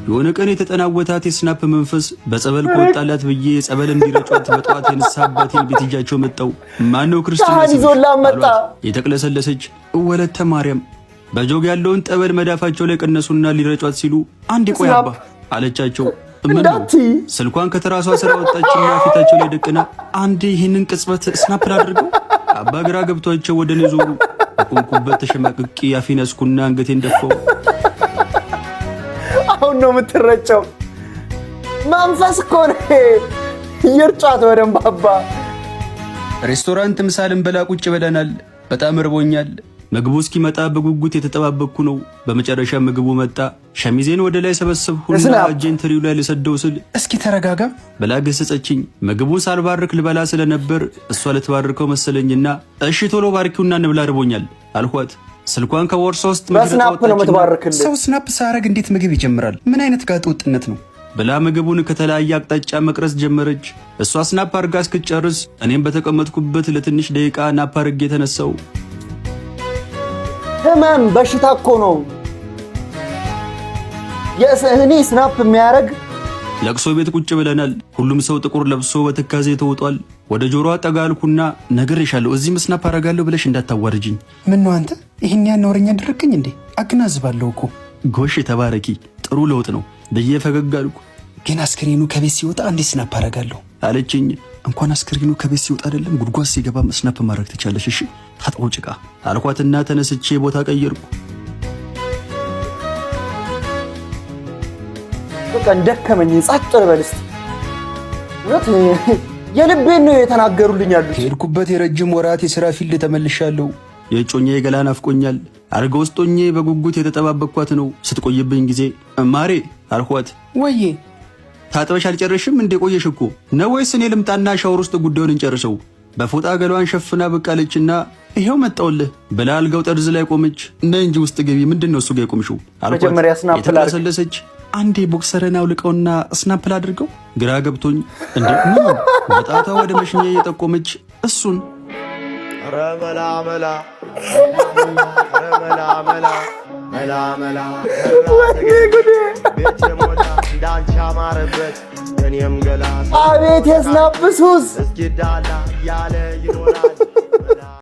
የሆነ ቀን የተጠናወታት የስናፕ መንፈስ በጸበል ቆጣላት ብዬ ጸበል እንዲረጯት በጧት የንስሐ አባቴን ቤት ይዣቸው መጣው። ማነው ክርስቲያን ይዞላ መጣ። የተቅለሰለሰች ወለተ ማርያም በጆግ ያለውን ጠበል መዳፋቸው ላይ ቀነሱና ሊረጯት ሲሉ አንድ ቆይ አባ አለቻቸው። ስልኳን ከተራሷ ስራ ወጣችና ፊታቸው ላይ ደቅና አንዴ ይህንን ቅጽበት ስናፕ አድርገው አባ ግራ ገብቷቸው ወደ እኔ ዞሩ። ቆንኩበት ተሸማቅቄ አፌን ያዝኩና አንገቴን ደፋው። አሁን ነው የምትረጨው። መንፈስ እኮ ነው ይርጫት ወደም ባባ። ሬስቶራንት ምሳልን በላ ቁጭ ብለናል። በጣም እርቦኛል። ምግቡ እስኪመጣ በጉጉት የተጠባበቅኩ ነው። በመጨረሻ ምግቡ መጣ። ሸሚዜን ወደ ላይ ሰበሰብኩና እጄን ትሪው ላይ ልሰደው ስል እስኪ ተረጋጋ ብላ ገሰጸችኝ። ምግቡን ሳልባርክ ልበላ ስለነበር እሷ ልትባርከው መሰለኝና እሺ ቶሎ ባርኪውና እንብላ እርቦኛል አልኳት። ስልኳን ከቦርሳ ውስጥ ሰው ስናፕ ሳረግ እንዴት ምግብ ይጀምራል? ምን አይነት ጋጥ ወጥነት ነው ብላ ምግቡን ከተለያየ አቅጣጫ መቅረጽ ጀመረች። እሷ ስናፕ አርጋ እስክትጨርስ እኔም በተቀመጥኩበት ለትንሽ ደቂቃ ናፕ አርጌ የተነሳው። ህመም በሽታ እኮ ነው የእኔ ስናፕ የሚያረግ። ለቅሶ ቤት ቁጭ ብለናል። ሁሉም ሰው ጥቁር ለብሶ በትካዜ ተውጧል። ወደ ጆሮዋ ጠጋልኩና ነግሬሻለሁ እዚህ ስናፕ አረጋለሁ ብለሽ እንዳታዋርጅኝ። ምን ነው አንተ ይሄን ያነውረኛ አደረከኝ እንዴ? አገናዝባለሁ እኮ። ጎሽ ተባረኪ፣ ጥሩ ለውጥ ነው ብዬ ፈገግ አልኩ። ግን አስክሬኑ ከቤት ሲወጣ እንዴ ስናፕ አረጋለሁ አለችኝ። እንኳን አስክሬኑ ከቤት ሲወጣ አይደለም ጉድጓድ ሲገባ ስናፕ ማድረግ ትቻለሽ። እሺ ታጥቦ ጭቃ አልኳትና ተነስቼ ቦታ ቀየርኩ። በቃ እንደከመኝ ጻጥ ልበል እስቲ። የልቤን ነው የተናገሩልኝ ያሉት። ከሄድኩበት የረጅም ወራት የሥራ ፊልድ ተመልሻለሁ። የእጮኛዬ ገላ ናፍቆኛል። አልጋ ውስጥ ሆኜ በጉጉት የተጠባበቅኳት ነው። ስትቆይብኝ ጊዜ ማሬ አልኳት። ወዬ ታጥበሽ አልጨረሽም እንዴ? ቆየሽ እኮ ነው ወይስ እኔ ልምጣና ሻወር ውስጥ ጉዳዩን እንጨርሰው? በፎጣ ገሏን ሸፍና በቃለችና ይሄው መጣውልህ ብላ አልጋው ጠርዝ ላይ ቆመች። ነይ እንጂ ውስጥ ገቢ። ምንድነው እሱ ጋር የቆምሽው አልኳት። የተለሰለሰች አንዴ ቦክሰረን አውልቀውና ስናፕል አድርገው። ግራ ገብቶኝ እንዴ ምን በጣቷ ወደ መሽኛ እየጠቆመች እሱን ረመላ መላ ረመላ መላ መላ መላ ቤት ሞላ እንዳንቺ አማረበት እኔም ገላ አቤት የስናፕ ሱስ እስኪዳላ ያለ ይኖራል